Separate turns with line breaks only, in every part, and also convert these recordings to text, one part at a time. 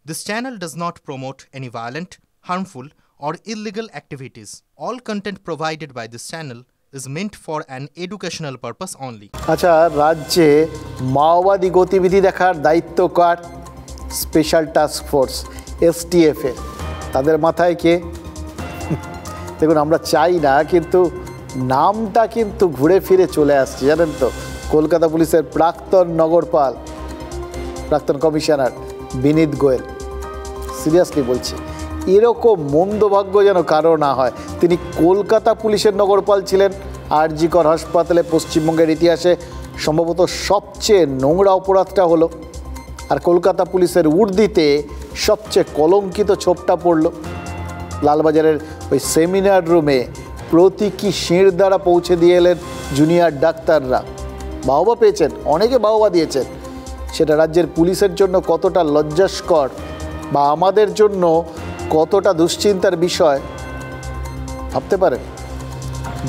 This channel does not promote any violent, harmful, or illegal activities. All content provided by this channel is meant for an educational purpose only.
আচ্ছা, রাজ্যে মাওবাদী গতিবিধি দেখার দায়িত্ব কার? Special task force STF এর। তাদের মাথায় কে? দেখুন, আমরা চাই না, কিন্তু নামটা কিন্তু ঘুরে ফিরে চলে আসছে, জানেন তো। কলকাতা পুলিশের প্রাক্তন নগরপাল, প্রাক্তন কমিশনার বিনীত গোয়েল। সিরিয়াসলি বলছি, এরকম মন্দভাগ্য যেন কারো না হয়। তিনি কলকাতা পুলিশের নগরপাল ছিলেন। RG কর হাসপাতালে পশ্চিমবঙ্গের ইতিহাসে সম্ভবত সবচেয়ে নোংরা অপরাধটা হলো, আর কলকাতা পুলিশের উর্দিতে সবচেয়ে কলঙ্কিত ছোপটা পড়ল। লালবাজারের ওই সেমিনার রুমে প্রতীকী শির দ্বারা পৌঁছে দিয়ে এলেন জুনিয়র ডাক্তাররা। বাহবা পেয়েছেন, অনেকে বাহবা দিয়েছেন। সেটা রাজ্যের পুলিশের জন্য কতটা লজ্জাস্কর বা আমাদের জন্য কতটা দুশ্চিন্তার বিষয় ভাবতে পারেন।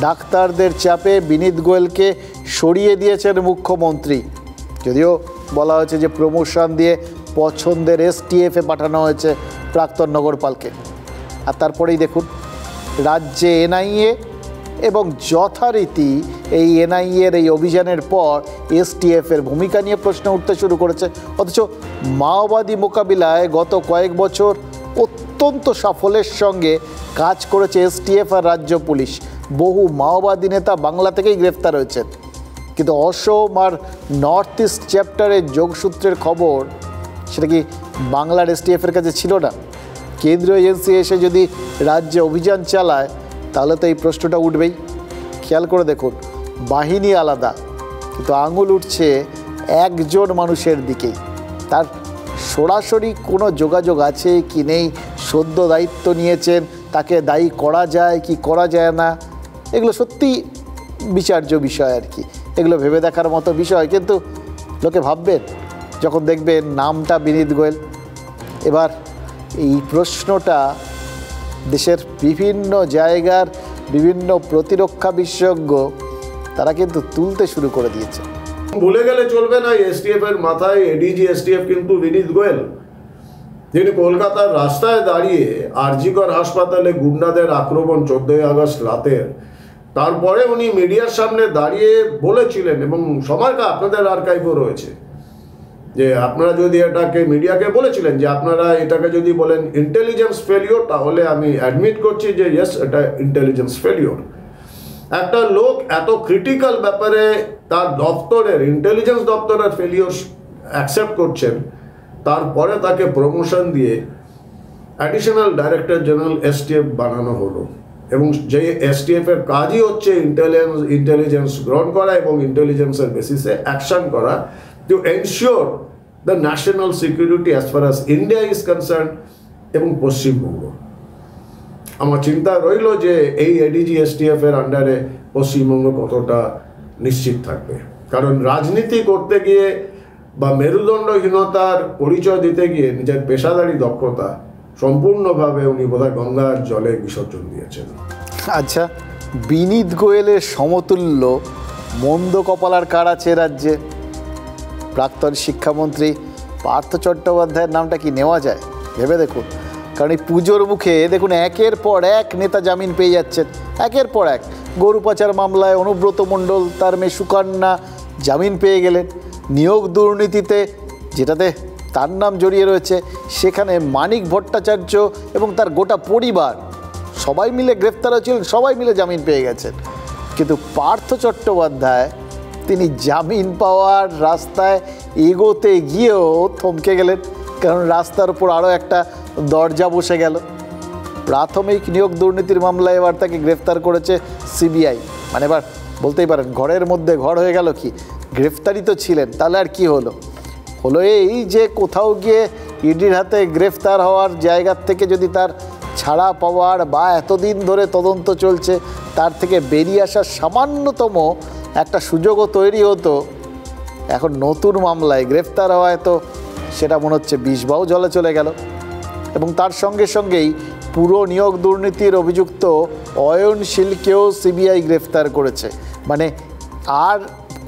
ডাক্তারদের চাপে বিনীত গোয়েলকে সরিয়ে দিয়েছেন মুখ্যমন্ত্রী, যদিও বলা হয়েছে যে প্রমোশন দিয়ে পছন্দের STF-এ পাঠানো হয়েছে প্রাক্তন নগরপালকে। আর তারপরেই দেখুন, রাজ্যে NIA এবং যথারীতি এই NIA-র এই অভিযানের পর STF-এর ভূমিকা নিয়ে প্রশ্ন উঠতে শুরু করেছে। অথচ মাওবাদী মোকাবিলায় গত কয়েক বছর অত্যন্ত সাফল্যের সঙ্গে কাজ করেছে STF আর রাজ্য পুলিশ। বহু মাওবাদী নেতা বাংলা থেকেই গ্রেফতার হয়েছেন। কিন্তু অসম আর নর্থ ইস্ট চ্যাপ্টারের যোগসূত্রের খবর, সেটা কি বাংলার STF-এর কাছে ছিল না? কেন্দ্রীয় এজেন্সি এসে যদি রাজ্যে অভিযান চালায়, তাহলে তো এই প্রশ্নটা উঠবেই। খেয়াল করে দেখুন, বাহিনী আলাদা, কিন্তু আঙুল উঠছে একজন মানুষের দিকেই। তার সরাসরি কোনো যোগাযোগ আছে কি নেই, সদ্য দায়িত্ব নিয়েছেন, তাকে দায়ী করা যায় কি করা যায় না, এগুলো সত্যি বিচার্য বিষয় আর কি। এগুলো ভেবে দেখার মতো বিষয়। কিন্তু লোকে ভাববেন যখন দেখবেন নামটা বিনীত গোয়েল। এবার এই প্রশ্নটা দেশের বিভিন্ন জায়গার বিভিন্ন প্রতিরক্ষা বিশেষজ্ঞ তারা কিন্তু তুলতে শুরু করে দিয়েছে।
ভুলে গেলে চলবে না, STF-এর মাথায় ADG STF কিন্তু বিনীত গোয়েল, যিনি কলকাতার রাস্তায় দাঁড়িয়ে RG কর হাসপাতালে গুন্ডাদের আক্রমণ 14ই আগস্ট রাতের, তারপরে উনি মিডিয়ার সামনে দাঁড়িয়ে বলেছিলেন, এবং সময়টা আপনাদের আর্কাইভও রয়েছে, যে আপনারা যদি এটাকে মিডিয়াকে বলেছিলেন যে আপনারা এটাকে যদি বলেন ইন্টেলিজেন্স ফেলিওর, তাহলে আমি অ্যাডমিট করছি যে ইয়েস, এটা ইন্টেলিজেন্স ফেলিওর। একটা লোক এত ক্রিটিক্যাল ব্যাপারে তার দপ্তরের, ইন্টেলিজেন্স দপ্তরের ফেলিওর অ্যাকসেপ্ট করছেন, তারপরে তাকে প্রমোশন দিয়ে অ্যাডিশনাল ডাইরেক্টর জেনারেল STF বানানো হলো। এবং যে STF-এর কাজই হচ্ছে ইন্টেলিজেন্স গ্রহণ করা এবং ইন্টেলিজেন্সের বেসিসে অ্যাকশন করা, to ensure the national security as far as India is concerned এবং পশ্চিমবঙ্গ। আমার চিন্তা রইল যে এই ADG STF-এর আন্ডারে পশ্চিমবঙ্গ কতটা নিশ্চিত থাকবে। কারণ রাজনীতি করতে গিয়ে বা মেরুদণ্ডহীনতার পরিচয় দিতে গিয়ে নিজের পেশাদারি দক্ষতা সম্পূর্ণভাবে উনি বোধহয় গঙ্গার জলে বিসর্জন দিয়েছেন।
আচ্ছা, বিনীত গোয়েলের সমতুল্য মন্দ কপালার কার আছে রাজ্যে? প্রাক্তন শিক্ষামন্ত্রী পার্থ চট্টোপাধ্যায়ের নামটা কি নেওয়া যায়? ভেবে দেখুন। কারণ এই পুজোর মুখে দেখুন একের পর এক নেতা জামিন পেয়ে যাচ্ছেন, একের পর এক। গরু পাচার মামলায় অনুব্রত মণ্ডল, তার মেয়ে সুকন্যা জামিন পেয়ে গেলেন। নিয়োগ দুর্নীতিতে, যেটাতে তার নাম জড়িয়ে রয়েছে, সেখানে মানিক ভট্টাচার্য এবং তার গোটা পরিবার সবাই মিলে গ্রেফতার হয়েছিলেন, সবাই মিলে জামিন পেয়ে গেছেন। কিন্তু পার্থ চট্টোপাধ্যায়, তিনি জামিন পাওয়ার রাস্তায় এগোতে গিয়েও থমকে গেলেন, কারণ রাস্তার উপর আরও একটা দরজা বসে গেল। প্রাথমিক নিয়োগ দুর্নীতির মামলায় এবার তাকে গ্রেফতার করেছে CBI। মানে এবার বলতেই পারেন ঘরের মধ্যে ঘর হয়ে গেল কি, গ্রেফতারই তো ছিলেন, তাহলে আর কি হলো? হলো এই যে কোথাও গিয়ে ইডির হাতে গ্রেফতার হওয়ার জায়গার থেকে যদি তার ছাড়া পাওয়ার বা এতদিন ধরে তদন্ত চলছে তার থেকে বেরিয়ে আসার সামান্যতম একটা সুযোগও তৈরি হতো, এখন নতুন মামলায় গ্রেফতার হওয়ায় তো সেটা মনে হচ্ছে বিষবাও জলে চলে গেল। এবং তার সঙ্গে সঙ্গেই পুরো নিয়োগ দুর্নীতির অভিযুক্ত অয়নশীলকেও CBI গ্রেফতার করেছে। মানে আর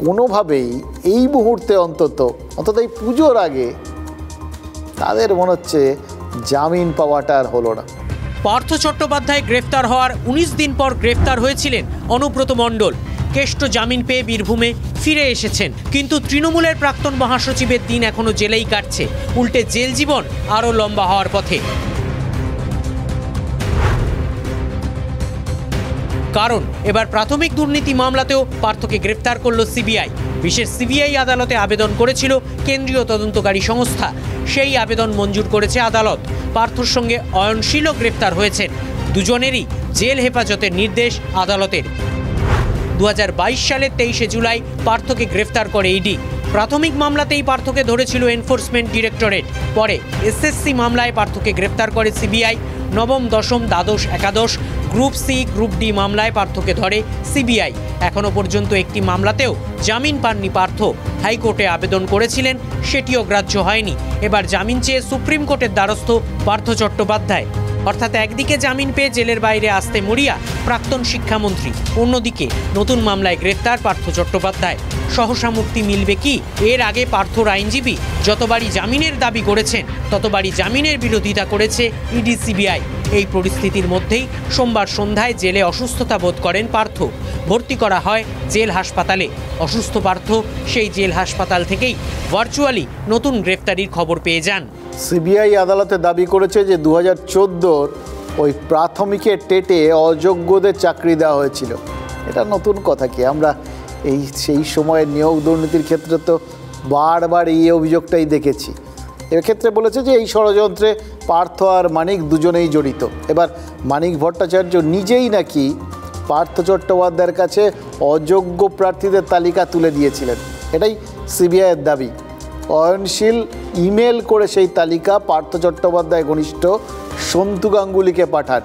কোনোভাবেই এই মুহূর্তে অন্তত এই পুজোর আগে তাদের মনে হচ্ছে জামিন পাওয়াটা আর হলো না।
পার্থ চট্টোপাধ্যায় গ্রেফতার হওয়ার 19 দিন পর গ্রেফতার হয়েছিলেন অনুব্রত মণ্ডল। কেষ্ট জামিন পেয়ে বীরভূমে ফিরে এসেছেন, কিন্তু তৃণমূলের প্রাক্তন মহাসচিবের দিন এখনো জেলেই কাটছে, উল্টে জেল জীবন আরও লম্বা হওয়ার পথে। কারণ এবার প্রাথমিক দুর্নীতি মামলাতেও পার্থকে গ্রেফতার করল সিবিআই। বিশেষ সিবিআই আদালতে আবেদন করেছিল কেন্দ্রীয় তদন্তকারী সংস্থা, সেই আবেদন মঞ্জুর করেছে আদালত। পার্থর সঙ্গে অয়নশীলও গ্রেফতার হয়েছেন, দুজনেরই জেল হেফাজতের নির্দেশ আদালতের। 2022 সালের 23শে জুলাই পার্থকে গ্রেফতার করে ইডি। প্রাথমিক মামলাতেই পার্থকে ধরেছিল এনফোর্সমেন্ট ডিরেক্টরেট, পরে এসএসসি মামলায় পার্থকে গ্রেফতার করে সিবিআই। নবম, দশম, দ্বাদশ, একাদশ, গ্রুপ সি, গ্রুপ ডি মামলায় পার্থকে ধরে সিবিআই। এখনো পর্যন্ত একটি মামলাতেও জামিন পাননি পার্থ। হাইকোর্টে আবেদন করেছিলেন, সেটিও গ্রাহ্য হয়নি। এবার জামিন চেয়ে সুপ্রিম কোর্টের দ্বারস্থ পার্থ চট্টোপাধ্যায়। অর্থাৎ একদিকে জামিন পেয়ে জেলের বাইরে আসতে মরিয়া প্রাক্তন শিক্ষামন্ত্রী, অন্যদিকে নতুন মামলায় গ্রেফতার পার্থ চট্টোপাধ্যায়। সহসা মুক্তি মিলবে কি? এর আগে পার্থর আইনজীবী যতবারই জামিনের দাবি করেছেন, ততবারই জামিনের বিরোধিতা করেছে ইডি, সিবিআই। এই পরিস্থিতির মধ্যেই সোমবার সন্ধ্যায় জেলে অসুস্থতা বোধ করেন পার্থ। ভর্তি করা হয় জেল হাসপাতালে। অসুস্থ পার্থ সেই জেল হাসপাতাল থেকেই ভার্চুয়ালি নতুন গ্রেফতারির খবর পেয়ে যান।
সিবিআই আদালতে দাবি করেছে যে 2014 ওই প্রাথমিকের টেটে অযোগ্যদের চাকরি দেওয়া হয়েছিল। এটা নতুন কথা কি? আমরা সেই সময়ের নিয়োগ দুর্নীতির ক্ষেত্রে তো বারবার এই অভিযোগটাই দেখেছি। এক্ষেত্রে বলেছে যে এই ষড়যন্ত্রে পার্থ আর মানিক দুজনেই জড়িত। এবার মানিক ভট্টাচার্য নিজেই নাকি পার্থ চট্টোপাধ্যায়ের কাছে অযোগ্য প্রার্থীদের তালিকা তুলে দিয়েছিলেন, এটাই সিবিআইয়ের দাবি। অয়নশীল ইমেল করে সেই তালিকা পার্থ চট্টোপাধ্যায় ঘনিষ্ঠ সন্তু গাঙ্গুলিকে পাঠান।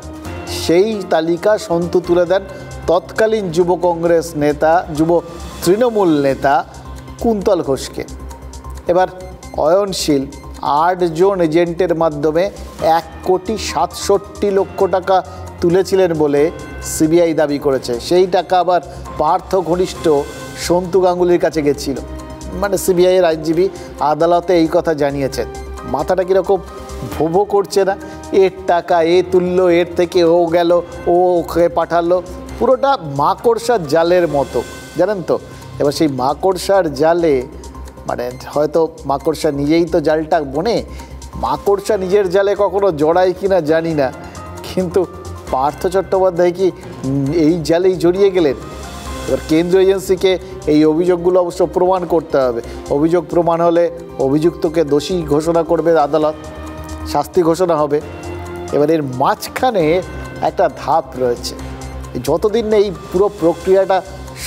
সেই তালিকা সন্তু তুলে দেন তৎকালীন যুব কংগ্রেস নেতা, যুব তৃণমূল নেতা কুন্তল ঘোষকে। এবার অয়নশীল 8 জন এজেন্টের মাধ্যমে 1,67,00,000 টাকা তুলেছিলেন বলে সিবিআই দাবি করেছে। সেই টাকা আবার পার্থ ঘনিষ্ঠ সন্তু গাঙ্গুলির কাছে গেছিল। মানে সিবিআইয়ের আইনজীবী আদালতে এই কথা জানিয়েছেন। মাথাটা কীরকম ভোভো করছে না? এর টাকা এ তুললো, এর থেকে ও গেল, ও ওকে পাঠালো, পুরোটা মাকড়সার জালের মতো, জানেন তো। এবার সেই মাকড়সার জালে মানে হয়তো মাকড়সা নিজেই তো জালটা বোনে, মাকড়সা নিজের জালে কখনো জড়ায় কিনা জানি না, কিন্তু পার্থ চট্টোপাধ্যায় কি এই জালেই জড়িয়ে গেলেন? এবার কেন্দ্রীয় এজেন্সিকে এই অভিযোগগুলো অবশ্য প্রমাণ করতে হবে। অভিযোগ প্রমাণ হলে অভিযুক্তকে দোষী ঘোষণা করবে আদালত, শাস্তি ঘোষণা হবে। এবার এর মাঝখানে একটা ধাপ রয়েছে। যতদিন না এই পুরো প্রক্রিয়াটা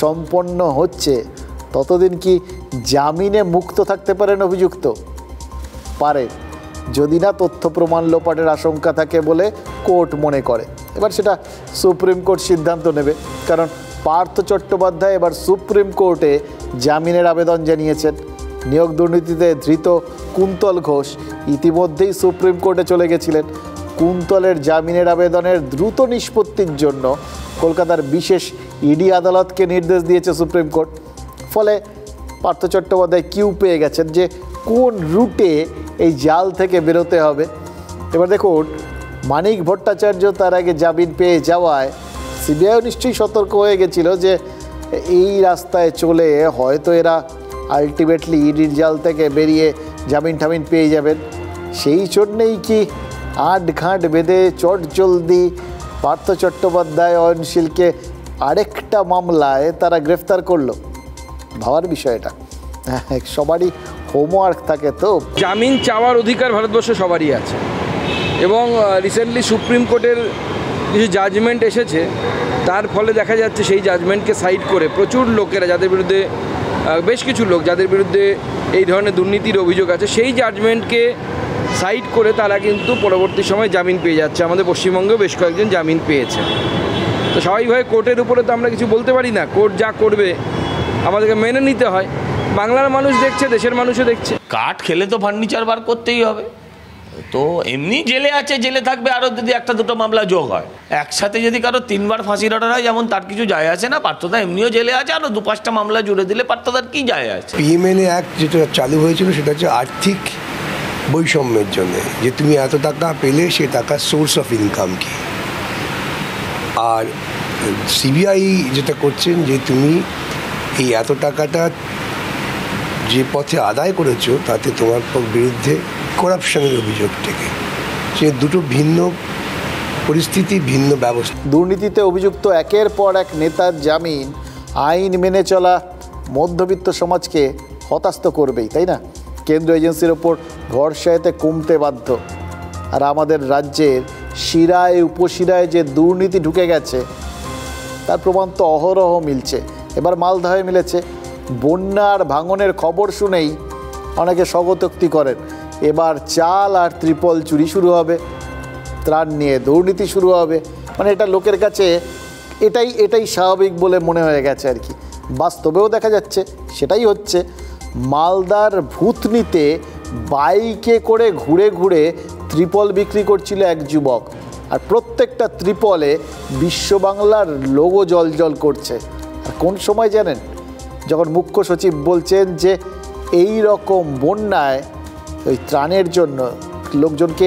সম্পন্ন হচ্ছে, ততদিন কি জামিনে মুক্ত থাকতে পারেন অভিযুক্ত? পারে, যদি না তথ্য প্রমাণ লোপাটের আশঙ্কা থাকে বলে কোর্ট মনে করে। এবার সেটা সুপ্রিম কোর্ট সিদ্ধান্ত নেবে, কারণ পার্থ চট্টোপাধ্যায় এবার সুপ্রিম কোর্টে জামিনের আবেদন জানিয়েছেন। নিয়োগ দুর্নীতিতে ধৃত কুন্তল ঘোষ ইতিমধ্যেই সুপ্রিম কোর্টে চলে গেছিলেন। কুন্তলের জামিনের আবেদনের দ্রুত নিষ্পত্তির জন্য কলকাতার বিশেষ ইডি আদালতকে নির্দেশ দিয়েছে সুপ্রিম কোর্ট। ফলে পার্থ চট্টোপাধ্যায় কিউ পেয়ে গেছেন যে কোন রুটে এই জাল থেকে বেরোতে হবে। এবার দেখুন, মানিক ভট্টাচার্য তার আগে জামিন পেয়ে যাওয়ায় সিবিআইও নিশ্চয়ই সতর্ক হয়ে গেছিল যে এই রাস্তায় চলে হয়তো এরা আলটিমেটলি ইডির জাল থেকে বেরিয়ে জামিন টামিন পেয়ে যাবেন। সেই জন্যেই কি আট ঘাট বেঁধে চট জলদি পার্থ চট্টোপাধ্যায় অয়নশীলকে আরেকটা মামলায় তারা গ্রেফতার করলো? ভাবার বিষয়টা। সবারই হোমওয়ার্ক থাকে তো।
জামিন চাওয়ার অধিকার ভারতবর্ষে সবারই আছে, এবং রিসেন্টলি সুপ্রিম কোর্টের কিছু জাজমেন্ট এসেছে, তার ফলে দেখা যাচ্ছে সেই জাজমেন্টকে সাইড করে প্রচুর লোকেরা, যাদের বিরুদ্ধে বেশ কিছু লোক যাদের বিরুদ্ধে এই ধরনের দুর্নীতির অভিযোগ আছে, সেই জাজমেন্টকে সাইড করে তারা কিন্তু পরবর্তী সময় জামিন পেয়ে যাচ্ছে। আমাদের পশ্চিমবঙ্গেও বেশ কয়েকজন জামিন পেয়েছে। তো স্বাভাবিকভাবে কোর্টের উপরে তো আমরা কিছু বলতে পারি না, কোর্ট যা করবে আমাদেরকে মেনে নিতে হয়। বাংলার মানুষ দেখছে, দেশের মানুষও দেখছে।
কাঠ খেলে তো ফার্নিচার বার করতেই হবে। তো এমনি জেলে আছে, জেলে থাকবে, আরও যদি একটা দুটো মামলা যোগ হয়, একসাথে যদি কারো 3বার ফাঁসির অর্ডার হয়, যেমন তার কিছু যায় আসে না। পার্থদা এমনিও জেলে আছে, আরও 2-5টা মামলা জুড়ে দিলে পার্থদার কি যায় আছে?
পিএমএলএ অ্যাক্ট যেটা চালু হয়েছিল সেটা হচ্ছে আর্থিক বৈষম্যের জন্য, যে তুমি এত টাকা পেলে সে টাকার সোর্স অফ ইনকাম কি। আর সিবিআই যেটা করছেন যে তুমি এই এত টাকাটা যে পথে আদায় করেছো তাতে তোমার বিরুদ্ধে করাপশনের অভিযোগ থেকে, সে দুটো ভিন্ন পরিস্থিতি, ভিন্ন ব্যবস্থা।
দুর্নীতিতে অভিযুক্ত একের পর এক নেতার জামিন আইন মেনে চলা মধ্যবিত্ত সমাজকে হতাশ করবেই, তাই না? কেন্দ্র এজেন্সির ওপর ভরসা এতে কমতে বাধ্য। আর আমাদের রাজ্যের শিরায় উপশিরায় যে দুর্নীতি ঢুকে গেছে তার প্রমাণ তো অহরহ মিলছে। এবার মালদহে মিলেছে। বন্যার ভাঙনের খবর শুনেই অনেকে স্বগতোক্তি করেন, এবার চাল আর ত্রিপল চুরি শুরু হবে, ত্রাণ নিয়ে দুর্নীতি শুরু হবে। মানে এটা লোকের কাছে এটাই স্বাভাবিক বলে মনে হয়ে গেছে আর কি। বাস্তবেও দেখা যাচ্ছে সেটাই হচ্ছে। মালদার ভূতনিতে বাইকে করে ঘুরে ঘুরে ত্রিপল বিক্রি করছিল এক যুবক, আর প্রত্যেকটা ত্রিপলে বিশ্ব বাংলার লোগো জলজল করছে। আর কোন সময় জানেন? যখন মুখ্য সচিব বলছেন যে এই রকম বন্যায় ওই ত্রাণের জন্য লোকজনকে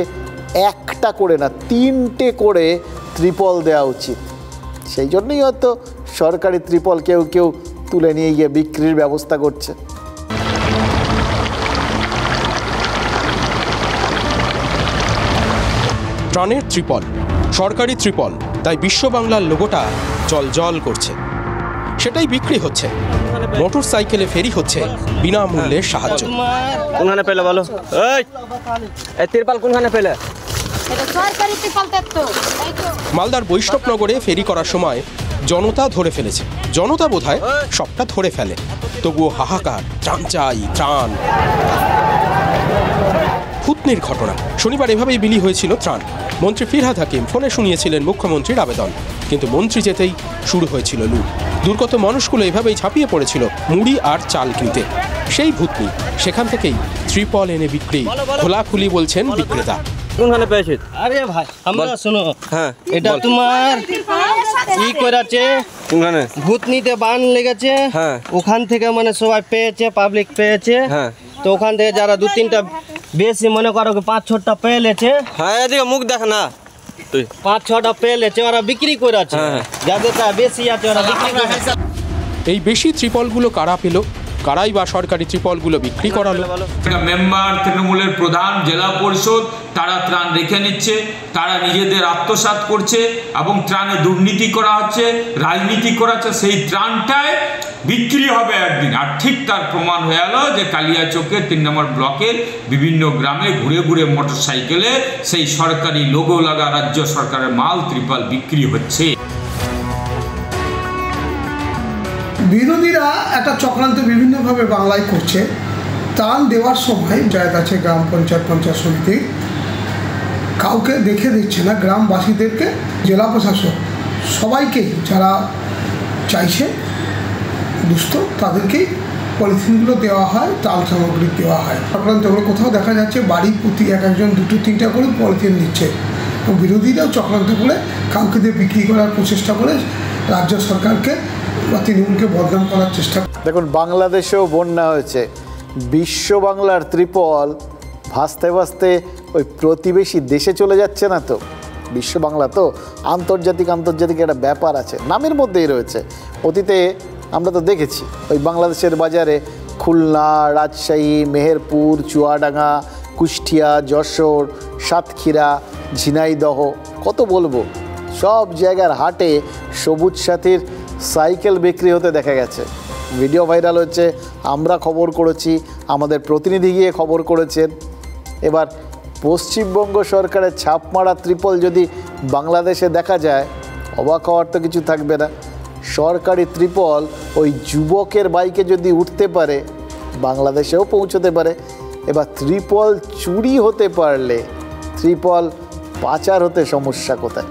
একটা করে না 3টে করে ত্রিপল দেওয়া উচিত। সেই জন্যই হয়তো সরকারি ত্রিপল কেউ কেউ তুলে নিয়ে গিয়ে বিক্রির ব্যবস্থা করছে।
ত্রাণের ত্রিপল, সরকারি ত্রিপল, তাই বিশ্ব বাংলার লোগোটা জলজল করছে। সেটাই বিক্রি হচ্ছে। মোটর সাইকেলে ফেরি হচ্ছে বিনামূল্যে সাহায্য।
কোনখানে পেলে বলো? এই ত্রিপল কোনখানে পেলে?
মালদার বৈষ্ণবনগরে ফেরি করার সময় জনতা ধরে ফেলেছে। জনতা বোধহয় সবটা ধরে ফেলে, তবুও হাহাকার, ত্রাণ চাই, ত্রাণ। ভূতনির ঘটনা। শনিবার এভাবেই বিলি হয়েছিল ত্রাণ। মন্ত্রী ফিরহাদ হাকিম ফোনে শুনিয়েছিলেন মুখ্যমন্ত্রীর আবেদন, কিন্তু মন্ত্রী যেতেই শুরু হয়েছিল লুট। দুর্গত মানুষগুলো এভাবেই ঝাঁপিয়ে পড়েছিল মুড়ি আর চাল কিনতে। সেই ভূতনি, সেখান থেকেই ত্রিপল এনে বিক্রি। খোলাখুলি বলছেন বিক্রেতা।
কোনখানে পেয়েছে? আরে ভাই আমরা শুনো, হ্যাঁ এটা তোমার ই করেছে, কোনখানে ভূতনিতে বান লেগেছে, হ্যাঁ ওখান থেকে মানে সবাই পেয়েছে, পাবলিক পেয়েছে, হ্যাঁ তো ওখান থেকে যারা 2-3টা বেশি মনে করো 5-6টা পেয়েছে, হ্যাঁ এদিকে মুখ দেখ না, 5-6টা পেয়েছে, ওরা বিক্রি করেছে। যাদেরটা বেশি আছে ওরা বিক্রি করেছে।
এই বেশি ত্রিপলগুলো কারা পেল? কারাই বা সরকারি ত্রিপলগুলো বিক্রি করালো?
মেম্বার, তৃণমূলের প্রধান, জেলা পরিষদ, তারা ত্রাণ রেখে নিচ্ছে, তারা নিজেদের আত্মসাৎ করছে এবং ত্রাণে দুর্নীতি করা হচ্ছে, রাজনীতি করা হচ্ছে। সেই ত্রাণটায় বিক্রি হবে একদিন। আর ঠিক তার প্রমাণ হয়ে গেল যে কালিয়াচকের 3 নম্বর ব্লকের বিভিন্ন গ্রামে ঘুরে ঘুরে মোটর সাইকেলে সেই সরকারি লোগো লাগা রাজ্য সরকারের মাল ত্রিপল বিক্রি হচ্ছে।
বিরোধীরা একটা চক্রান্ত বিভিন্নভাবে বাংলায় করছে। ত্রাণ দেওয়ার সময় যার কাছে গ্রাম পঞ্চায়েত, পঞ্চায়েত সমিতি কাউকে দেখে দিচ্ছে না, গ্রামবাসীদেরকে, জেলা প্রশাসক সবাইকেই যারা চাইছে দুস্থ তাদেরকেই পলিথিনগুলো দেওয়া হয়, ত্রাণ সামগ্রী দেওয়া হয়। চক্রান্তগুলো কোথাও দেখা যাচ্ছে বাড়ি প্রতি একজন 2-3টা করে পলিথিন দিচ্ছে। বিরোধীরাও চক্রান্ত করে কাউকে দিয়ে বিক্রি করার প্রচেষ্টা করে রাজ্য সরকারকে বা তৃণমূলকে বদনাম করার চেষ্টা।
দেখুন, বাংলাদেশেও বন্যা হয়েছে। বিশ্ব বাংলার ত্রিপল ভাসতে ভাসতে ওই প্রতিবেশী দেশে চলে যাচ্ছে না তো? বিশ্ব বাংলা তো আন্তর্জাতিক একটা ব্যাপার আছে, নামের মধ্যেই রয়েছে। অতীতে আমরা তো দেখেছি ওই বাংলাদেশের বাজারে খুলনা, রাজশাহী, মেহেরপুর, চুয়াডাঙ্গা, কুষ্টিয়া, যশোর, সাতক্ষীরা, ঝিনাইদহ, কত বলবো, সব জায়গার হাটে সবুজ সাথীর সাইকেল বিক্রি হতে দেখা গেছে। ভিডিও ভাইরাল হচ্ছে, আমরা খবর করেছি, আমাদের প্রতিনিধি গিয়ে খবর করেছেন। এবার পশ্চিমবঙ্গ সরকারের ছাপ মারা ত্রিপল যদি বাংলাদেশে দেখা যায়, অবাক হওয়ার তো কিছু থাকবে না। সরকারি ত্রিপল ওই যুবকের বাইকে যদি উঠতে পারে, বাংলাদেশেও পৌঁছতে পারে। এবার ত্রিপল চুরি হতে পারলে ত্রিপল পাচার হতে সমস্যা কোথায়?